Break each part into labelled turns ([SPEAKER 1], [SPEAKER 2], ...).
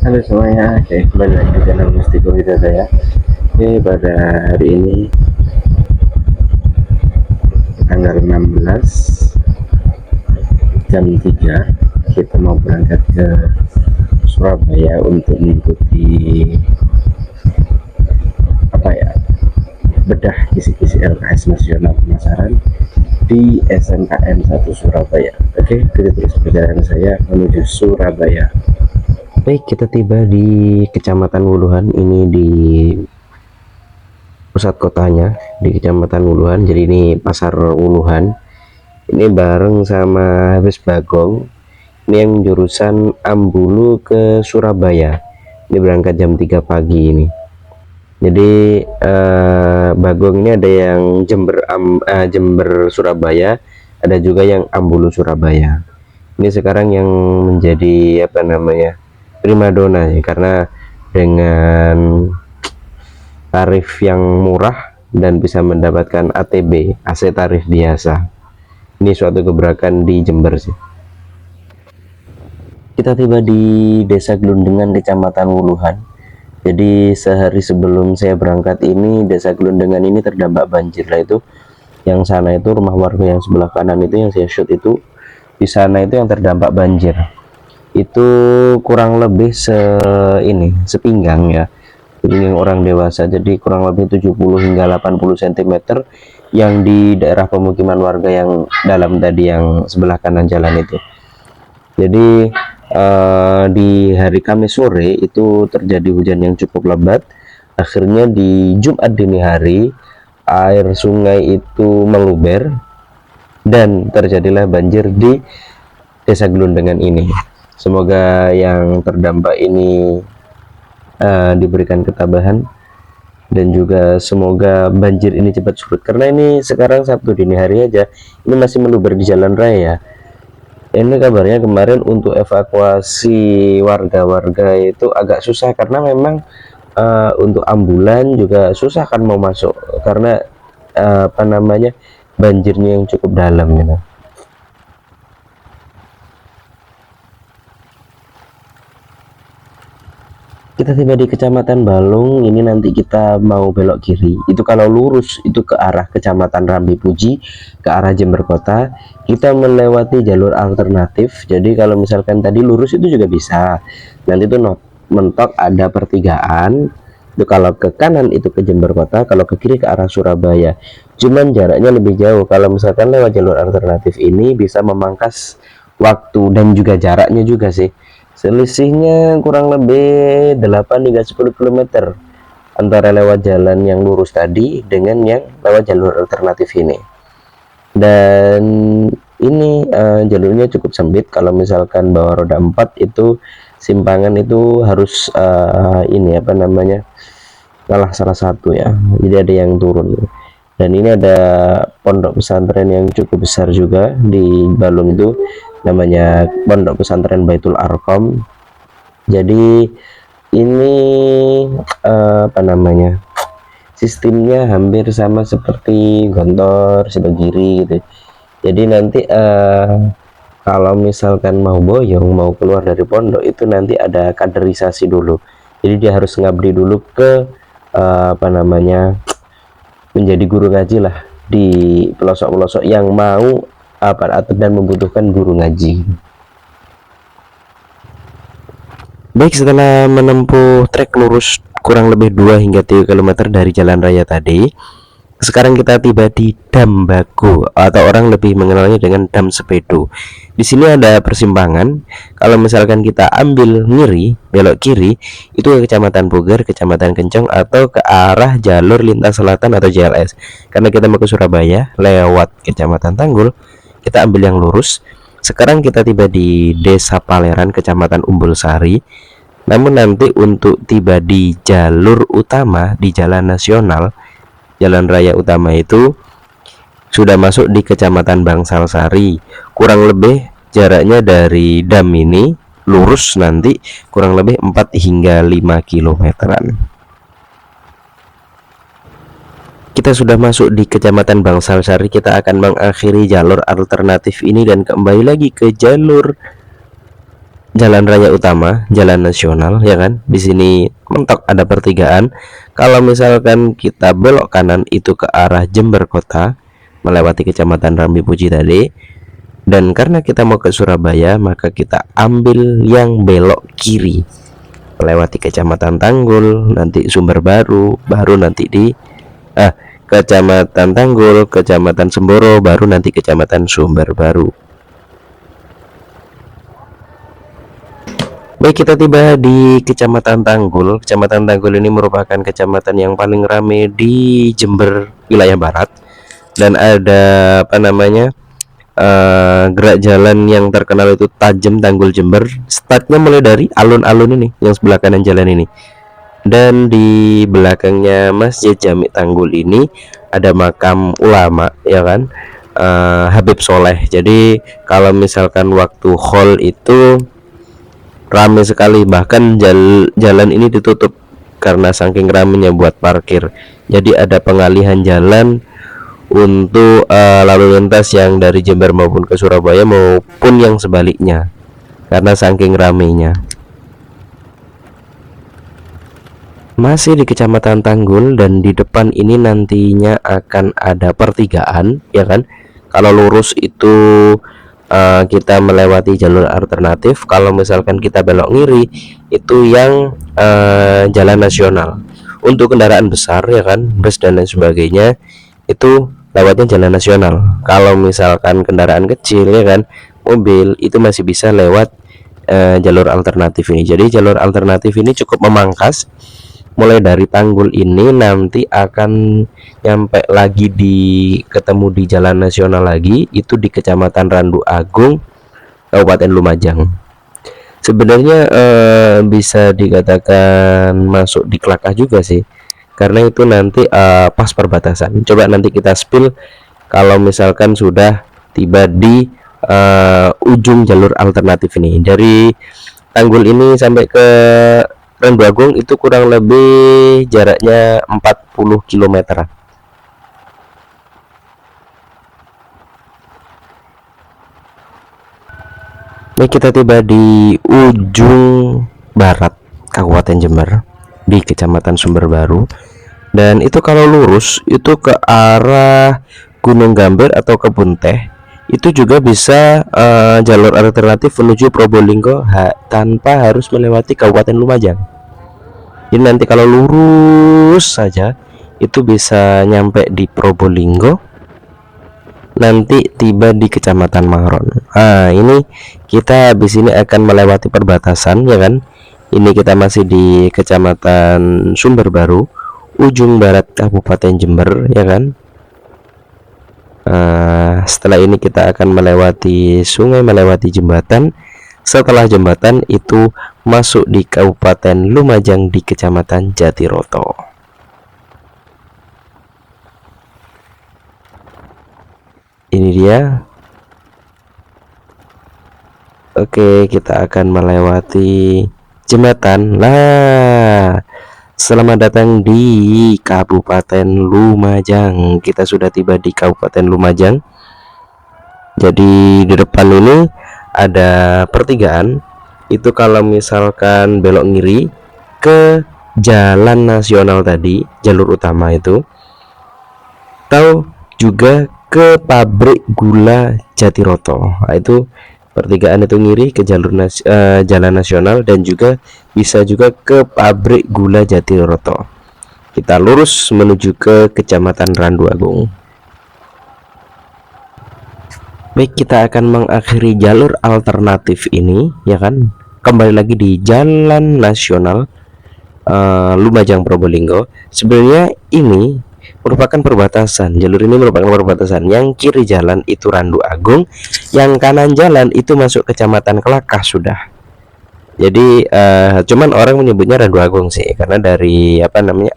[SPEAKER 1] Halo semuanya, oke kembali lagi di channel Mustiko Hidayah. Oke, pada hari ini tanggal 16 jam 3 kita mau berangkat ke Surabaya untuk mengikuti bedah kisi-kisi LKS Nasional Pemasaran di SNKN 1 Surabaya. Oke, kita terus perjalanan saya menuju Surabaya. Baik, kita tiba di Kecamatan Wuluhan, ini di pusat kotanya, di Kecamatan Wuluhan. Jadi ini Pasar Wuluhan. Ini bareng sama Habis Bagong. Ini yang jurusan Ambulu ke Surabaya. Ini berangkat jam 3 pagi ini. Jadi Bagong ini ada yang Jember Surabaya, ada juga yang Ambulu Surabaya. Ini sekarang yang menjadi primadona ya, karena dengan tarif yang murah dan bisa mendapatkan ATB, AC tarif biasa. Ini suatu gebrakan di Jember sih. Kita tiba di Desa Glundengan, Kecamatan Wuluhan. Jadi sehari sebelum saya berangkat ini, Desa Glundengan ini terdampak banjir lah. Itu yang sana itu rumah warga yang sebelah kanan itu yang saya shoot itu, di sana itu yang terdampak banjir. Itu kurang lebih sepinggang ya, sepinggang orang dewasa. Jadi kurang lebih 70 hingga 80 cm yang di daerah pemukiman warga yang dalam tadi, yang sebelah kanan jalan itu. Jadi di hari Kamis sore itu terjadi hujan yang cukup lebat. Akhirnya di Jumat dini hari air sungai itu meluber dan terjadilah banjir di Desa Glundengan ini. Semoga yang terdampak ini diberikan ketabahan, dan juga semoga banjir ini cepat surut, karena ini sekarang Sabtu dini hari aja ini masih meluber di jalan raya. Ini kabarnya kemarin untuk evakuasi warga-warga itu agak susah, karena memang untuk ambulan juga susah kan mau masuk, karena banjirnya yang cukup dalam gitu. Kita tiba di Kecamatan Balung. Ini nanti kita mau belok kiri. Itu kalau lurus itu ke arah Kecamatan Rambi Puji, ke arah Jember Kota. Kita melewati jalur alternatif. Jadi kalau misalkan tadi lurus itu juga bisa. Nanti itu mentok ada pertigaan. Itu kalau ke kanan itu ke Jember Kota, kalau ke kiri ke arah Surabaya. Cuman jaraknya lebih jauh. Kalau misalkan lewat jalur alternatif ini bisa memangkas waktu dan juga jaraknya juga sih. Selisihnya kurang lebih 8 hingga 10 km antara lewat jalan yang lurus tadi dengan yang lewat jalur alternatif ini. Dan ini jalurnya cukup sempit. Kalau misalkan bawa roda 4 itu simpangan itu harus ngalah salah satu ya. Jadi ada yang turun. Dan ini ada pondok pesantren yang cukup besar juga di Balung itu, namanya Pondok Pesantren Baitul Arqam. Jadi ini sistemnya hampir sama seperti Gontor, Sidogiri gitu. Jadi nanti kalau misalkan mau boyong, mau keluar dari pondok itu nanti ada kaderisasi dulu. Jadi dia harus ngabdi dulu ke menjadi guru ngaji lah di pelosok-pelosok yang mau dan membutuhkan guru ngaji. Baik, setelah menempuh trek lurus kurang lebih 2 hingga 3 km dari jalan raya tadi, sekarang kita tiba di Dam Bago, atau orang lebih mengenalnya dengan Dam Sepedo. Di sini ada persimpangan. Kalau misalkan kita ambil belok kiri, itu ke Kecamatan Puger, Kecamatan Kencong, atau ke arah jalur lintas selatan atau JLS. Karena kita mau ke Surabaya lewat Kecamatan Tanggul, kita ambil yang lurus. Sekarang kita tiba di Desa Paleran, Kecamatan Umbul Sari. Namun nanti untuk tiba di jalur utama, di jalan nasional, jalan raya utama itu sudah masuk di Kecamatan Bangsal Sari. Kurang lebih jaraknya dari dam ini lurus nanti kurang lebih 4 hingga 5 kilometeran. Kita sudah masuk di Kecamatan Bangsal Sari. Kita akan mengakhiri jalur alternatif ini dan kembali lagi ke jalur jalan raya utama, jalan nasional, ya kan? Di sini mentok ada pertigaan. Kalau misalkan kita belok kanan itu ke arah Jember Kota, melewati Kecamatan Rambi Puji tadi. Dan karena kita mau ke Surabaya, maka kita ambil yang belok kiri, melewati Kecamatan Tanggul, nanti Sumber Baru, baru nanti di Kecamatan Tanggul, Kecamatan Semboro, baru nanti Kecamatan Sumber Baru. Baik, kita tiba di Kecamatan Tanggul. Kecamatan Tanggul ini merupakan kecamatan yang paling ramai di Jember wilayah barat, dan ada gerak jalan yang terkenal itu Tajam Tanggul Jember. Startnya mulai dari alun-alun ini yang sebelah kanan jalan ini, dan di belakangnya Masjid Jami Tanggul ini ada makam ulama, ya kan, Habib Soleh. Jadi kalau misalkan waktu haul itu ramai sekali, bahkan jalan ini ditutup karena saking ramainya buat parkir. Jadi ada pengalihan jalan untuk lalu lintas yang dari Jember maupun ke Surabaya maupun yang sebaliknya karena saking ramainya. Masih di Kecamatan Tanggul, dan di depan ini nantinya akan ada pertigaan, ya kan. Kalau lurus itu kita melewati jalur alternatif. Kalau misalkan kita belok kiri itu yang jalan nasional. Untuk kendaraan besar, ya kan, bus dan lain sebagainya, itu lewatnya jalan nasional. Kalau misalkan kendaraan kecil, ya kan, mobil, itu masih bisa lewat jalur alternatif ini. Jadi jalur alternatif ini cukup memangkas. Mulai dari Tanggul ini nanti akan nyampe lagi ketemu di jalan nasional lagi, itu di Kecamatan Randu Agung, Kabupaten Lumajang. Sebenarnya bisa dikatakan masuk di Klakah juga sih, karena itu nanti pas perbatasan. Coba nanti kita spill kalau misalkan sudah tiba di ujung jalur alternatif ini. Dari Tanggul ini sampai ke Randu Agung itu kurang lebih jaraknya 40 km. Ini kita tiba di ujung barat Kabupaten Jember di Kecamatan Sumber Baru, dan itu kalau lurus itu ke arah Gunung Gambir atau Kebun Teh, itu juga bisa jalur alternatif menuju Probolinggo tanpa harus melewati Kabupaten Lumajang. Jadi nanti kalau lurus saja itu bisa nyampe di Probolinggo, nanti tiba di Kecamatan Mangron. Ini kita habis ini akan melewati perbatasan, ya kan. Ini kita masih di Kecamatan Sumber Baru, ujung barat Kabupaten Jember, ya kan. Setelah ini kita akan melewati sungai, melewati jembatan. Setelah jembatan itu masuk di Kabupaten Lumajang di Kecamatan Jatiroto. Ini dia. Oke, kita akan melewati jembatan. Selamat datang di Kabupaten Lumajang. Kita sudah tiba di Kabupaten Lumajang. Jadi di depan ini ada pertigaan. Itu kalau misalkan belok kiri ke jalan nasional tadi, jalur utama itu, atau juga ke pabrik gula Jatiroto. Itu pertigaan itu ngiri ke jalur jalan nasional, dan juga bisa juga ke pabrik gula Jatiroto. Kita lurus menuju ke Kecamatan Randu Agung. Baik, kita akan mengakhiri jalur alternatif ini, ya kan, kembali lagi di jalan nasional Lumajang Probolinggo. Sebenarnya ini merupakan perbatasan. Jalur ini merupakan perbatasan. Yang kiri jalan itu Randu Agung, yang kanan jalan itu masuk Kecamatan Klakah sudah. Jadi cuman orang menyebutnya Randu Agung sih, karena dari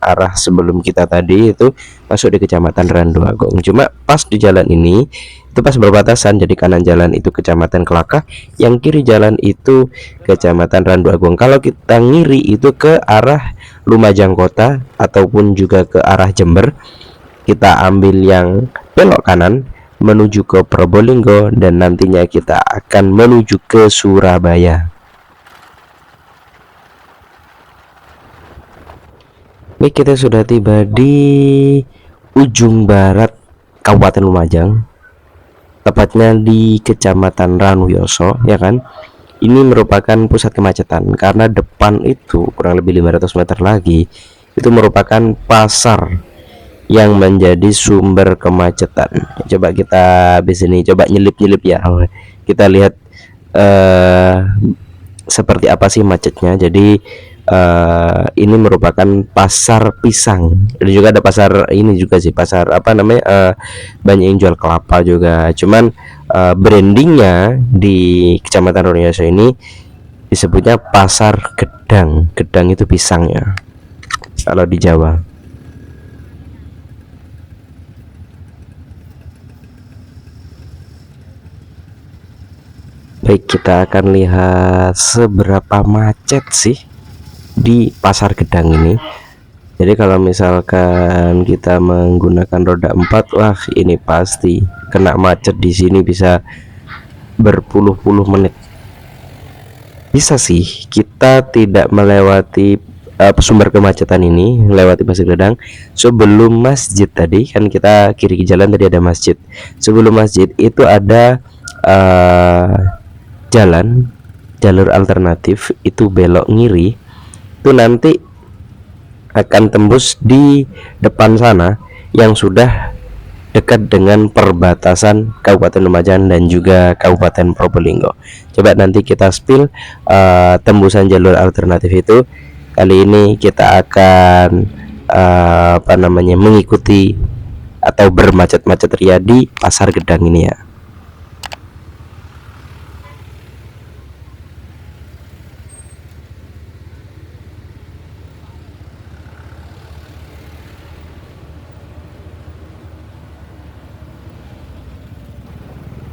[SPEAKER 1] arah sebelum kita tadi itu masuk di Kecamatan Randu Agung. Cuma pas di jalan ini itu pas berbatasan, jadi kanan jalan itu Kecamatan Klakah, yang kiri jalan itu Kecamatan Randu Agung. Kalau kita ngiri itu ke arah Lumajang Kota ataupun juga ke arah Jember, kita ambil yang belok kanan menuju ke Probolinggo, dan nantinya kita akan menuju ke Surabaya. Baik, kita sudah tiba di ujung barat Kabupaten Lumajang, tepatnya di Kecamatan Ranuyoso, ya kan. Ini merupakan pusat kemacetan karena depan itu kurang lebih 500 meter lagi itu merupakan pasar yang menjadi sumber kemacetan. Coba kita habis ini coba nyelip-nyelip ya. Kita lihat seperti apa sih macetnya. Jadi ini merupakan pasar pisang, dan juga ada pasar ini juga sih, pasar apa namanya, banyak yang jual kelapa juga. Cuman brandingnya di Kecamatan Ranuyoso ini disebutnya pasar gedang. Gedang itu pisangnya kalau di Jawa. Baik, kita akan lihat seberapa macet sih di pasar gedang ini. Jadi kalau misalkan kita menggunakan roda 4, wah ini pasti kena macet di sini bisa berpuluh-puluh menit. Bisa sih kita tidak melewati sumber kemacetan ini, lewati pasar gedang sebelum masjid. Tadi kan kita kiri jalan tadi ada masjid. Sebelum masjid itu ada jalan jalur alternatif, itu belok ngiri, itu nanti akan tembus di depan sana yang sudah dekat dengan perbatasan Kabupaten Lumajang dan juga Kabupaten Probolinggo. Coba nanti kita spill tembusan jalur alternatif itu. Kali ini kita akan mengikuti atau bermacet-macet ria di pasar gedang ini ya.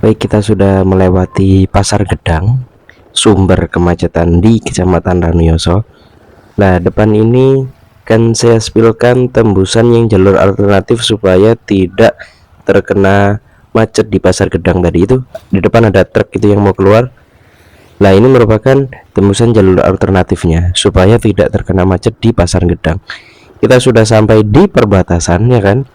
[SPEAKER 1] Baik, kita sudah melewati pasar gedang, sumber kemacetan di Kecamatan Ranuyoso. Nah, depan ini kan saya spilkan tembusan yang jalur alternatif supaya tidak terkena macet di pasar gedang tadi itu. Di depan ada truk itu yang mau keluar. Nah, ini merupakan tembusan jalur alternatifnya supaya tidak terkena macet di pasar gedang. Kita sudah sampai di perbatasan ya kan.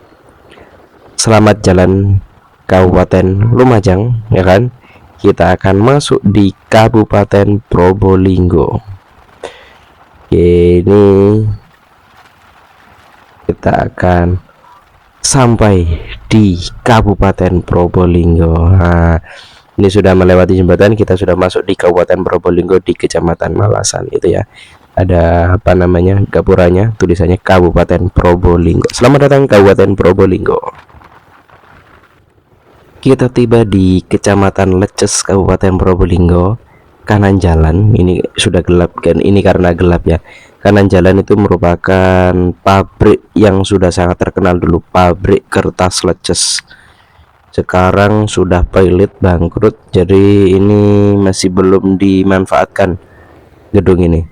[SPEAKER 1] Selamat jalan Kabupaten Lumajang ya kan. Kita akan masuk di Kabupaten Probolinggo. Ini kita akan sampai di Kabupaten Probolinggo. Nah, ini sudah melewati jembatan, kita sudah masuk di Kabupaten Probolinggo di Kecamatan Malasan itu ya. Ada apa namanya, gapuranya, tulisannya Kabupaten Probolinggo. Selamat datang Kabupaten Probolinggo. Kita tiba di Kecamatan Leces, Kabupaten Probolinggo. Kanan jalan ini sudah gelap kan, ini karena gelap ya. Kanan jalan itu merupakan pabrik yang sudah sangat terkenal dulu, pabrik kertas Leces. Sekarang sudah pilot bangkrut, jadi ini masih belum dimanfaatkan gedung ini.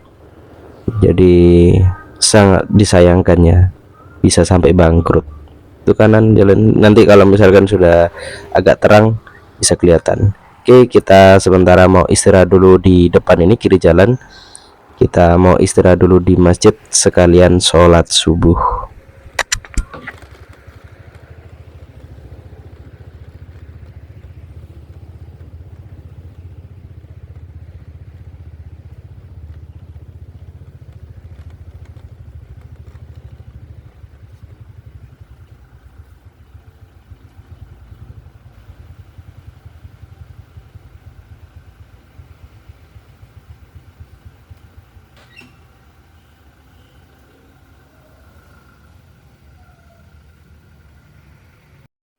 [SPEAKER 1] Jadi sangat disayangkannya bisa sampai bangkrut. Itu kanan jalan, nanti kalau misalkan sudah agak terang bisa kelihatan. Oke, kita sementara mau istirahat dulu di depan ini kiri jalan. Kita mau istirahat dulu di masjid sekalian sholat subuh.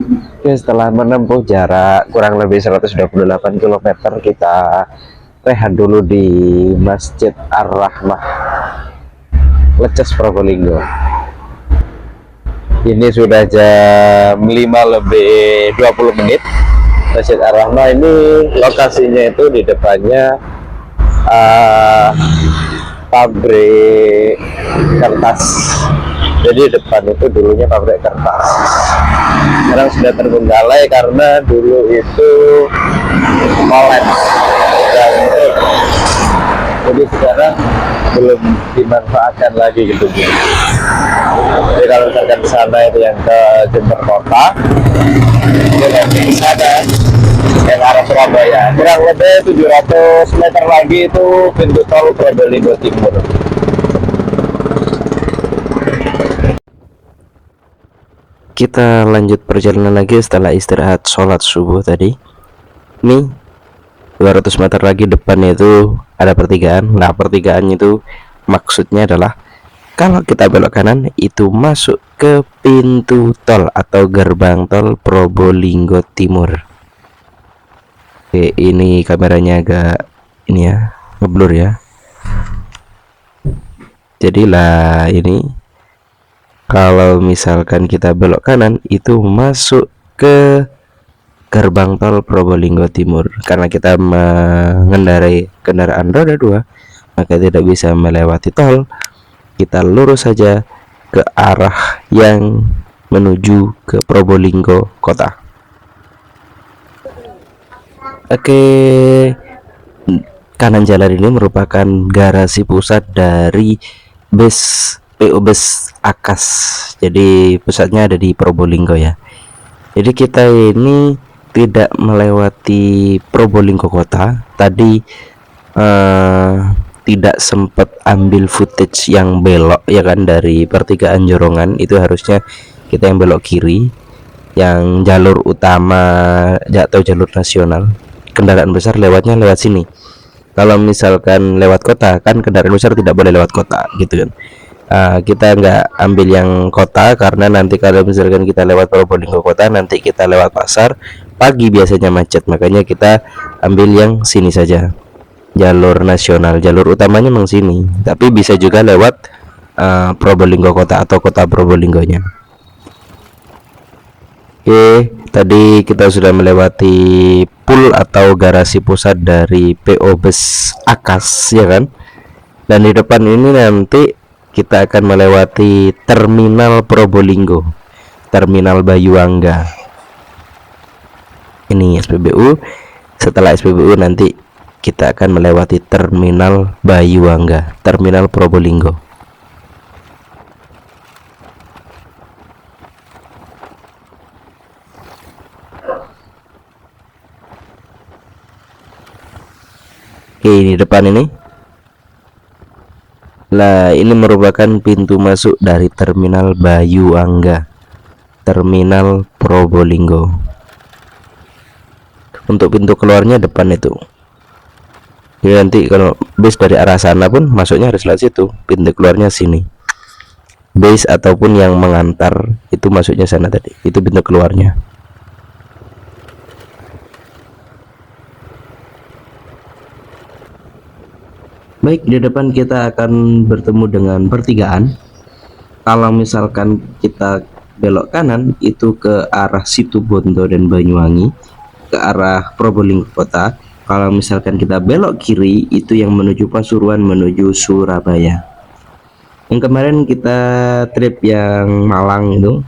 [SPEAKER 1] Oke, setelah menempuh jarak kurang lebih 128 km, kita rehat dulu di Masjid Ar-Rahmah Leces Probolinggo. Ini sudah jam 5 lebih 20 menit. Masjid Ar-Rahmah ini lokasinya itu di depannya pabrik kertas. Jadi depan itu dulunya pabrik kertas, sekarang sudah terbengkalai karena dulu itu kolaps dan jadi sekarang belum dimanfaatkan lagi gitu. Jadi kalau misalkan di sana itu yang ke Jember Kota, itu nanti di sana yang arah Surabaya kurang lebih 700 meter lagi itu pintu tol Probolinggo Timur. Kita lanjut perjalanan lagi setelah istirahat sholat subuh tadi. Nih 200 meter lagi depannya itu ada pertigaan. Nah, pertigaan itu maksudnya adalah kalau kita belok kanan itu masuk ke pintu tol atau gerbang tol Probolinggo Timur. Oke, ini kameranya agak ini ya, ngeblur ya. Jadilah ini kalau misalkan kita belok kanan itu masuk ke gerbang tol Probolinggo Timur. Karena kita mengendarai kendaraan roda 2, maka tidak bisa melewati tol. Kita lurus saja ke arah yang menuju ke Probolinggo kota. Oke, kanan jalan ini merupakan garasi pusat dari PO Bus Akas. Jadi pusatnya ada di Probolinggo ya. Jadi kita ini tidak melewati Probolinggo kota. Tadi tidak sempat ambil footage yang belok ya kan, dari pertigaan Jorongan itu harusnya kita yang belok kiri, yang jalur utama atau jalur nasional. Kendaraan besar lewatnya lewat sini. Kalau misalkan lewat kota kan kendaraan besar tidak boleh lewat kota gitu kan. Kita nggak ambil yang kota karena nanti kalau misalkan kita lewat Probolinggo kota nanti kita lewat pasar pagi biasanya macet, makanya kita ambil yang sini saja, jalur nasional. Jalur utamanya memang sini, tapi bisa juga lewat Probolinggo kota atau kota Probolinggonya. Oke, tadi kita sudah melewati pool atau garasi pusat dari PO Bus Akas ya kan, dan di depan ini nanti kita akan melewati terminal Probolinggo, terminal Bayuangga. Ini SPBU. Setelah SPBU nanti kita akan melewati terminal Bayuangga, terminal Probolinggo. Oke, ini depan ini. Nah, ini merupakan pintu masuk dari terminal Bayuangga, terminal Probolinggo. Untuk pintu keluarnya depan itu. Jadi nanti kalau bus dari arah sana pun masuknya harus lewat situ, pintu keluarnya sini. Bus ataupun yang mengantar itu masuknya sana tadi, itu pintu keluarnya. Baik, di depan kita akan bertemu dengan pertigaan. Kalau misalkan kita belok kanan itu ke arah Situbondo dan Banyuwangi, ke arah Probolinggo kota. Kalau misalkan kita belok kiri itu yang menuju Pasuruan, menuju Surabaya. Yang kemarin kita trip yang Malang itu,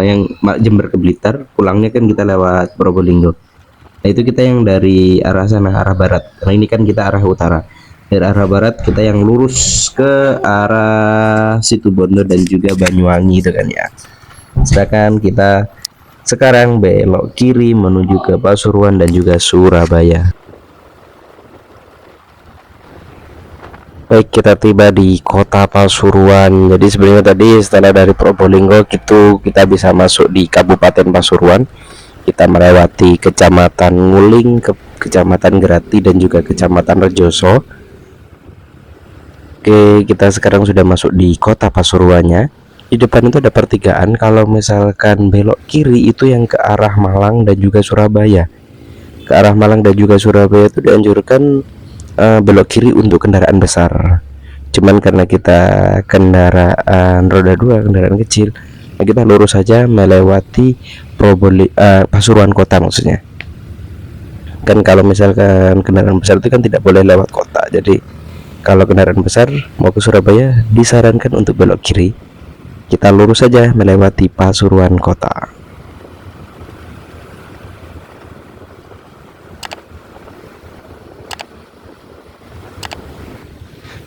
[SPEAKER 1] yang Jember ke Blitar, pulangnya kan kita lewat Probolinggo. Nah, itu kita yang dari arah sana, arah barat. Karena ini kan kita arah utara. Dari arah barat kita yang lurus ke arah Situbondo dan juga Banyuwangi itu kan ya. Sedangkan kita sekarang belok kiri menuju ke Pasuruan dan juga Surabaya. Baik, kita tiba di kota Pasuruan. Jadi sebenarnya tadi setelah dari Probolinggo gitu kita bisa masuk di Kabupaten Pasuruan. Kita melewati Kecamatan Nguling, Kecamatan Grati dan juga Kecamatan Rejoso. Oke, kita sekarang sudah masuk di kota Pasuruannya. Di depan itu ada pertigaan. Kalau misalkan belok kiri itu yang ke arah Malang dan juga Surabaya. Ke arah Malang dan juga Surabaya itu dianjurkan belok kiri untuk kendaraan besar. Cuman karena kita kendaraan roda 2, kendaraan kecil, nah kita lurus saja melewati Pasuruan kota maksudnya. Kan kalau misalkan kendaraan besar itu kan tidak boleh lewat kota. Jadi kalau kendaraan besar mau ke Surabaya disarankan untuk belok kiri. Kita lurus saja melewati Pasuruan kota.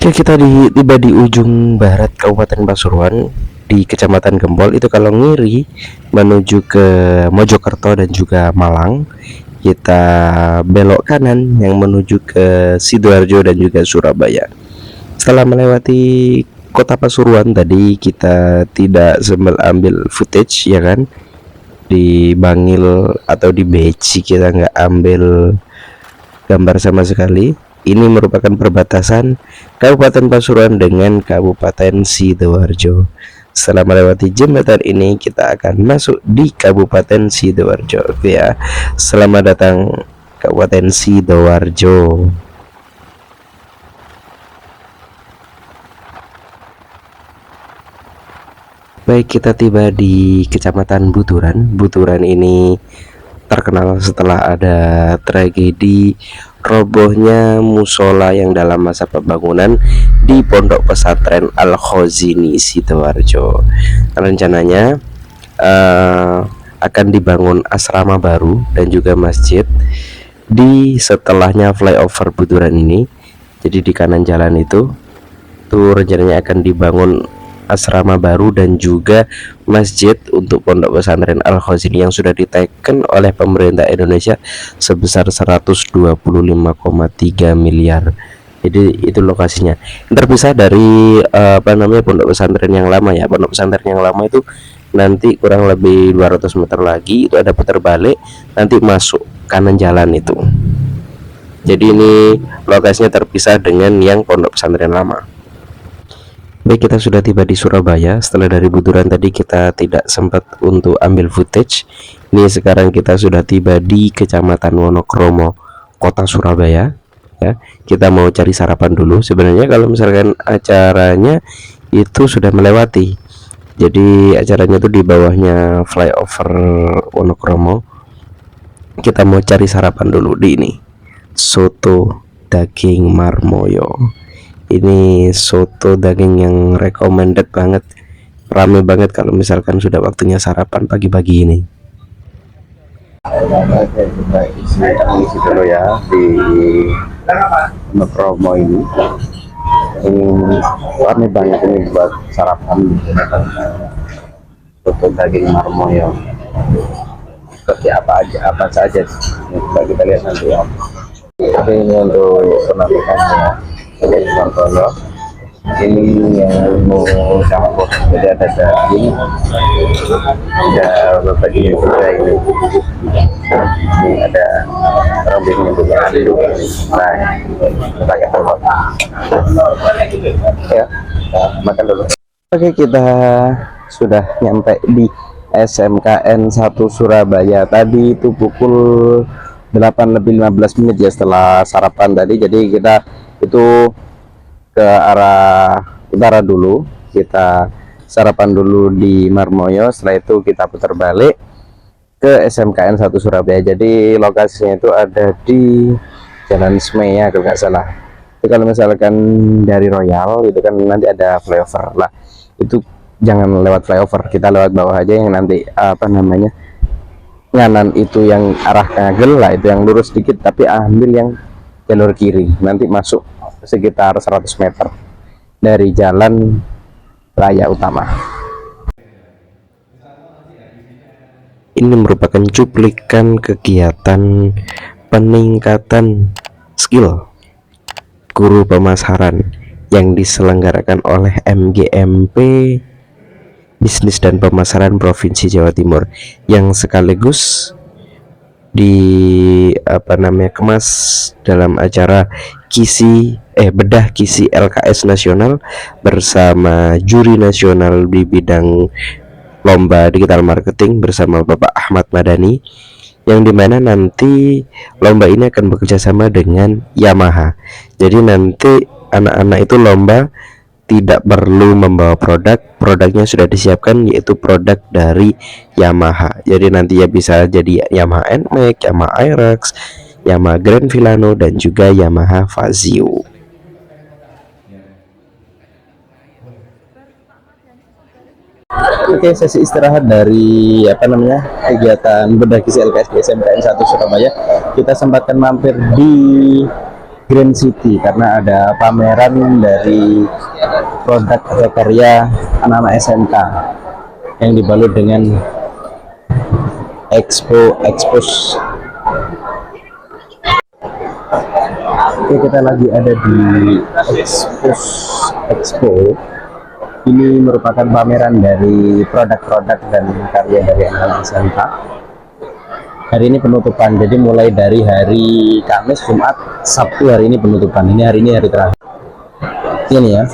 [SPEAKER 1] Oke, kita tiba di ujung barat Kabupaten Pasuruan di Kecamatan Gempol. Itu kalau ngiri menuju ke Mojokerto dan juga Malang, kita belok kanan yang menuju ke Sidoarjo dan juga Surabaya. Setelah melewati kota Pasuruan tadi, kita tidak sempat ambil footage ya kan, di Bangil atau di Beci kita nggak ambil gambar sama sekali. Ini merupakan perbatasan Kabupaten Pasuruan dengan Kabupaten Sidoarjo. Setelah melewati jembatan ini, kita akan masuk di Kabupaten Sidoarjo. Oke ya, selamat datang Kabupaten Sidoarjo. Baik, kita tiba di Kecamatan Buturan. Buturan ini terkenal setelah ada tragedi robohnya musola yang dalam masa pembangunan di Pondok Pesantren Al-Khazini Sidoarjo. Rencananya akan dibangun asrama baru dan juga masjid di setelahnya flyover Buturan ini. Jadi di kanan jalan itu tuh rencananya akan dibangun asrama baru dan juga masjid untuk Pondok Pesantren Al-Khazini yang sudah diteken oleh pemerintah Indonesia sebesar 125,3 miliar. Jadi itu lokasinya. Terpisah dari pondok pesantren yang lama ya. Pondok pesantren yang lama itu nanti kurang lebih 200 meter lagi itu ada putar balik, nanti masuk kanan jalan itu. Jadi ini lokasinya terpisah dengan yang pondok pesantren lama. Baik, kita sudah tiba di Surabaya. Setelah dari Buturan tadi kita tidak sempat untuk ambil footage. Ini sekarang kita sudah tiba di Kecamatan Wonokromo, Kota Surabaya. Ya, kita mau cari sarapan dulu. Sebenarnya kalau misalkan acaranya itu sudah melewati. Jadi acaranya itu di bawahnya flyover Wonokromo. Kita mau cari sarapan dulu di ini. Soto daging marmoyo. Ini soto daging yang recommended banget, rame banget kalau misalkan sudah waktunya sarapan pagi-pagi ini. Oke, kita isi dulu ya di promo ini. Ini rame banget ini buat sarapan. Soto daging marmoyo. Seperti apa saja. Coba kita lihat nanti ya. Oke, ini untuk penampilannya. Oke, contohnya ini yang mau campur, jadi ada daging, ada bagian juga ini ada rombengnya juga. Nah, kita pakai telur ya, makan dulu. Oke, kita sudah nyampe di SMKN 1 Surabaya. Tadi itu pukul 8:15 ya setelah sarapan tadi. Jadi kita itu ke arah utara dulu, kita sarapan dulu di Marmoyo, setelah itu kita putar balik ke SMKN 1 Surabaya. Jadi lokasinya itu ada di Jalan Semeya kalau nggak salah. Itu kalau misalkan dari Royal itu kan nanti ada flyover lah, itu jangan lewat flyover, kita lewat bawah aja yang nanti nganan itu yang arah Kagel lah, itu yang lurus sedikit tapi ambil yang jalur kiri, nanti masuk sekitar 100 meter dari jalan raya utama. Ini merupakan cuplikan kegiatan peningkatan skill guru pemasaran yang diselenggarakan oleh MGMP Bisnis dan Pemasaran Provinsi Jawa Timur, yang sekaligus kemas dalam acara bedah kisi LKS nasional bersama juri nasional di bidang lomba digital marketing bersama Bapak Ahmad Madani, yang dimana nanti lomba ini akan bekerja sama dengan Yamaha. Jadi nanti anak-anak itu lomba tidak perlu membawa produknya sudah disiapkan, yaitu produk dari Yamaha. Jadi nanti ya bisa jadi Yamaha NMAX, Yamaha Aerox, Yamaha Grand Villano dan juga Yamaha Fazio. Oke, sesi istirahat dari kegiatan bedah kisi LKS di SMKN 1 Surabaya. Kita sempatkan mampir di Green City karena ada pameran dari produk atau karya anak-anak SMK yang dibalut dengan expose. Oke, kita lagi ada di Expo. Ini merupakan pameran dari produk-produk dan karya dari anak-anak SMK. Hari ini penutupan, jadi mulai dari hari Kamis, Jumat, Sabtu hari ini penutupan. Ini hari terakhir. Ini ya,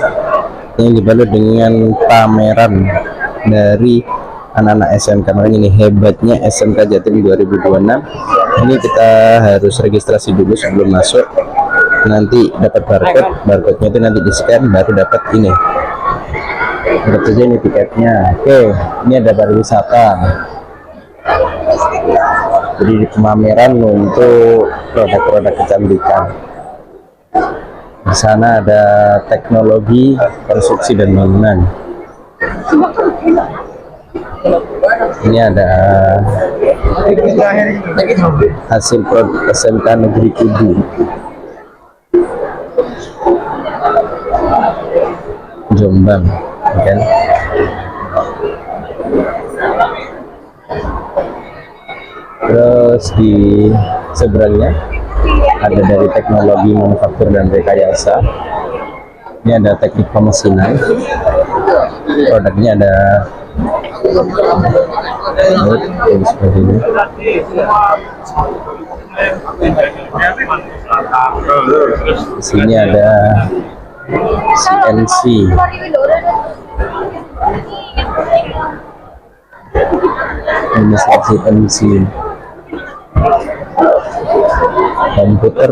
[SPEAKER 1] yang dibalut dengan pameran dari anak-anak SMK. Makanya ini hebatnya SMK Jatim 2026. Ini kita harus registrasi dulu sebelum masuk. Nanti dapat barcode-nya itu nanti di scan baru dapat ini. Tentu saja ini tiketnya. Oke, ini ada pariwisata. Jadi di pameran untuk produk-produk kecantikan. Di sana ada teknologi konstruksi dan bangunan. Ini ada hasil produk SMK Negeri Kudu Jombang, kan? Terus di seberangnya ada dari teknologi manufaktur dan rekayasa. Ini ada teknik pemesinan. Produknya ada seperti ini. Di sini ada CNC. Ini CNC. Komputer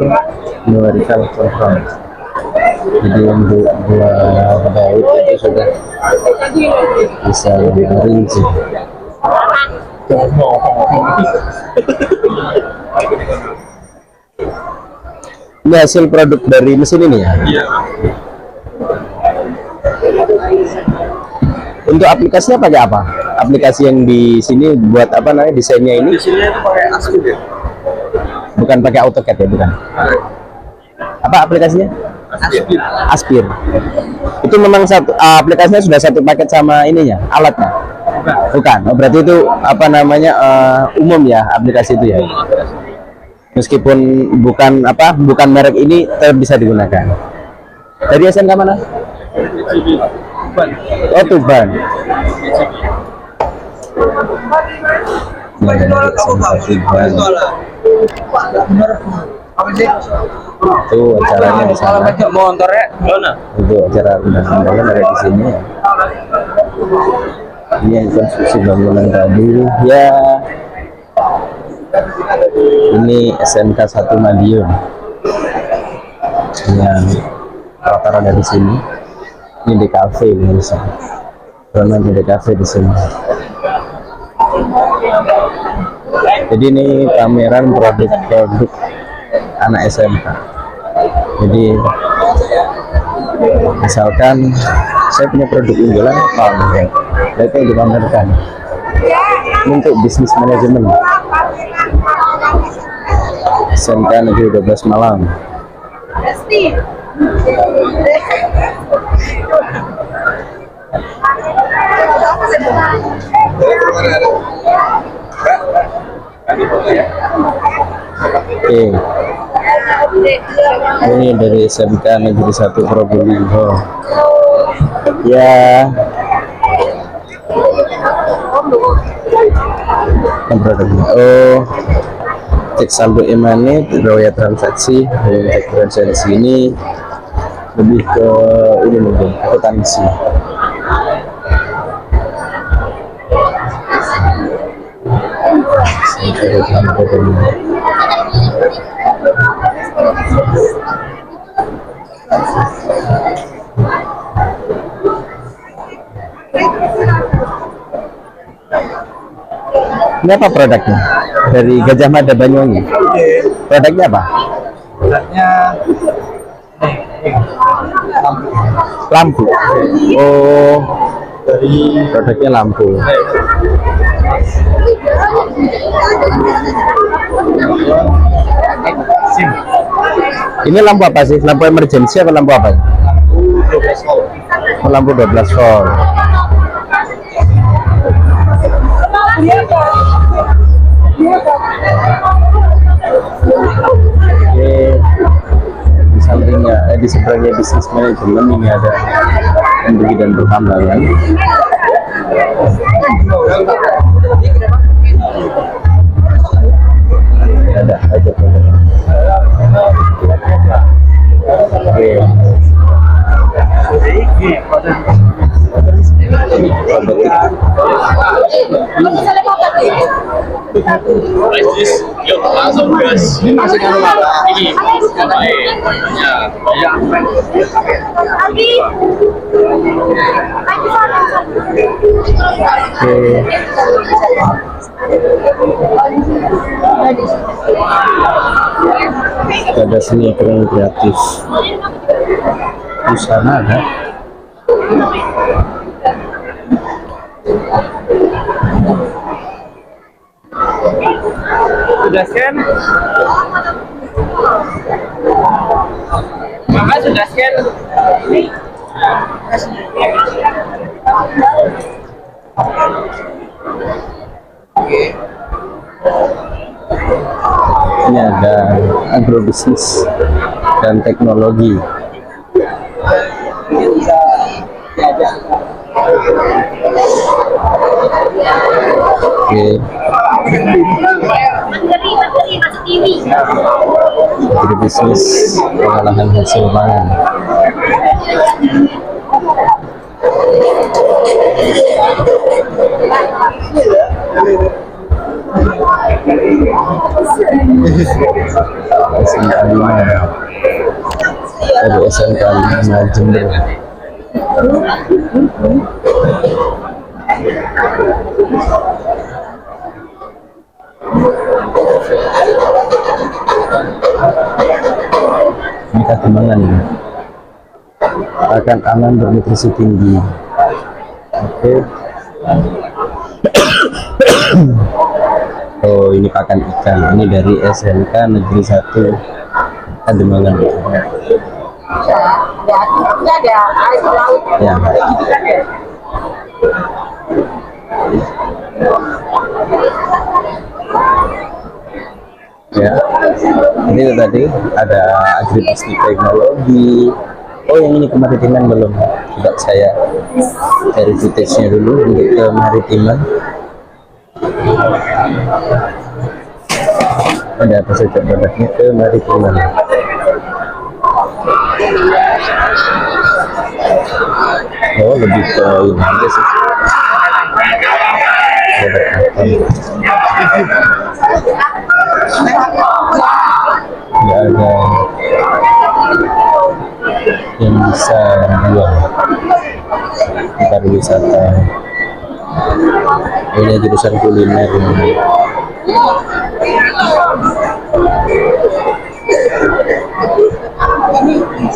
[SPEAKER 1] numerical control. Jadi untuk buat baut itu sudah bisa merinci. Ini hasil produk dari mesin ini ya? Iya. Untuk aplikasinya pakai apa? Aplikasi yang di sini buat apa namanya desainnya ini? Desainnya itu pakai Aspir ya? Bukan pakai AutoCAD ya, bukan? Apa aplikasinya? Aspir. Itu memang satu aplikasinya sudah satu paket sama ininya, alatnya? Bukan. Oh, berarti itu apa namanya umum ya aplikasi itu ya? Meskipun bukan merek ini tetap bisa digunakan. Dari SMK mana? Oh, Tuban. Itu acaranya di sana. Itu acara undangan ada di sini ya. Ini yang konstruksi bangunan tadi ya. Ini SMK 1 Madiun yang rata-rata dari sini. Ini di kafe ini bisa. Karena di kafe di sini. Jadi ini pameran produk-produk anak SMK. Jadi misalkan saya punya produk unggulan apa itu yang dipamerkan untuk bisnis manajemen SMK Negeri 12 Malang. Oke. Ini dari SMK Negeri 1 Probolinggo. Ya. Produknya. Oh. Cek saldo e-money, riwayat transaksi, cek transaksi ini lebih ke ini mungkin akuntansi. Ini apa produknya? Dari Gajah Mada Banyuwangi. Produknya apa? Produknya lampu. Oh, dari produknya lampu. Ini lampu apa sih? Lampu emergency atau lampu apa? Oh, lampu 12 volt. Oke, di sampingnya, di seberangnya bisnis manajemen ini ada energi dan pertambangan. Ada aja. Oke.
[SPEAKER 2] Yuk langsung gas. Ini
[SPEAKER 1] Ada seni peran kreatif di sana ada.
[SPEAKER 2] sudah scan. Mama sudah scan.
[SPEAKER 1] Ini ada agrobisnis dan teknologi. Oke. Agrobisnis pengolahan hasil pangan. SMK 5 dari SMK 5 Jember. Ini Kademangan akan aman bernutrisi tinggi. Oke. Oh, ini pakan ikan. Ini dari SMK Negeri 1 Kademangan. Ya. Ya, ini tadi ada agribisnis teknologi. Oh, yang ini kemaritiman belum. Coba saya cari footage-nya dulu untuk kemaritiman. Ada apa saja produknya kemaritiman. Oh, lebih ke ini aja sih. Nggak ada yang bisa dijual. Pariwisata. Ini jurusan kuliner ini.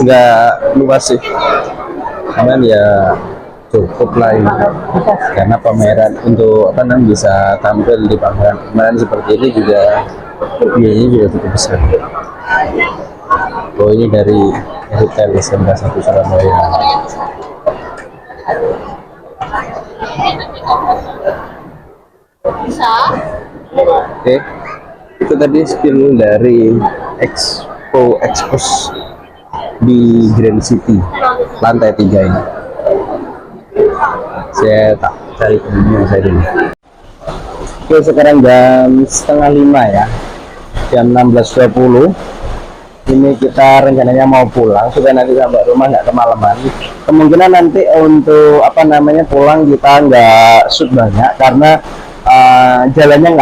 [SPEAKER 1] Nggak luas sih, cuman ya cukup lah ini karena pameran untuk apa namanya bisa tampil di pameran seperti ini juga biayanya juga cukup besar. Oh, ini dari retail SMK 1 Surabaya. Oke, itu tadi spill dari Expos di Grand City lantai 3 ini. Saya tak cari temennya saya dulu. Oke, sekarang jam setengah 5 ya, jam 16.20. Ini kita rencananya mau pulang supaya nanti sampai rumah nggak kemalaman. Kemungkinan nanti untuk apa namanya pulang kita nggak shoot banyak karena jalannya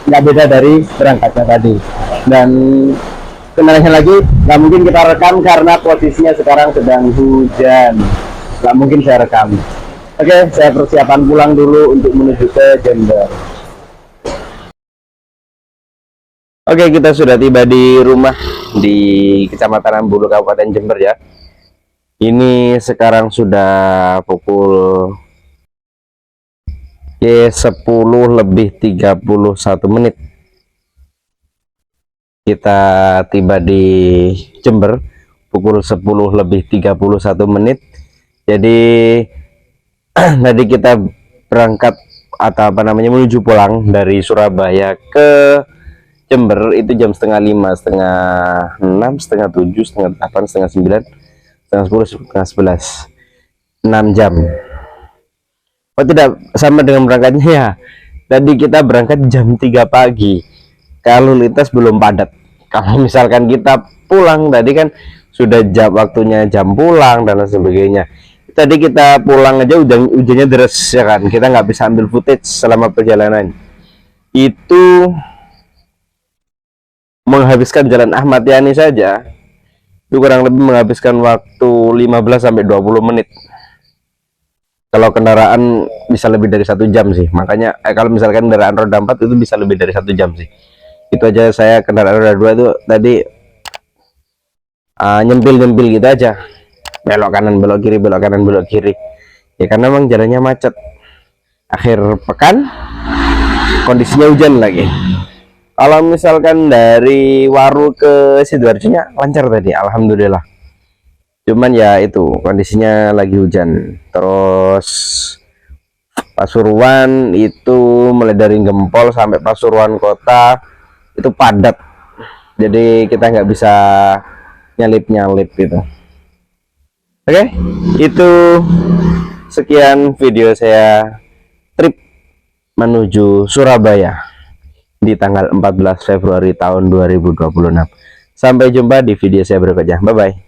[SPEAKER 1] nggak beda dari berangkatnya tadi. Dan sebenarnya lagi nggak mungkin kita rekam karena posisinya sekarang sedang hujan, nggak mungkin saya rekam. Oke, saya persiapan pulang dulu untuk menuju ke Jember. Oke, kita sudah tiba di rumah di Kecamatan Ambulu, Kabupaten Jember ya. Ini sekarang sudah pukul 10 lebih 31 menit. kita tiba di Jember pukul 10:31. Jadi tadi kita berangkat atau menuju pulang dari Surabaya ke Jember itu jam setengah 5, setengah 6, setengah 7, setengah 8, setengah 9, setengah 10, setengah 11, 6 jam. Oh tidak sama dengan berangkatnya ya. Tadi kita berangkat jam 3 pagi. Kalau lintas belum padat. Kalau misalkan kita pulang tadi kan sudah waktunya jam pulang dan lain sebagainya. Tadi kita pulang aja hujannya deras ya kan. Kita nggak bisa ambil footage selama perjalanan. Itu menghabiskan jalan Ahmad Yani saja itu kurang lebih menghabiskan waktu 15-20 menit. Kalau kendaraan bisa lebih dari 1 jam sih, makanya kalau misalkan kendaraan roda 4 itu bisa lebih dari 1 jam sih. Itu aja saya kendaraan roda 2 itu tadi nyempil gitu aja, belok kanan belok kiri, belok kanan belok kiri ya, karena memang jalannya macet. Akhir pekan kondisinya hujan lagi. Kalau misalkan dari Waru ke Sidoarjo-nya lancar tadi, alhamdulillah. Cuman ya itu kondisinya lagi hujan. Terus Pasuruan itu mulai dari Gempol sampai Pasuruan kota itu padat. Jadi kita nggak bisa nyalip gitu. Oke, itu sekian video saya trip menuju Surabaya di tanggal 14 Februari tahun 2026. Sampai jumpa di video saya berikutnya. Bye bye.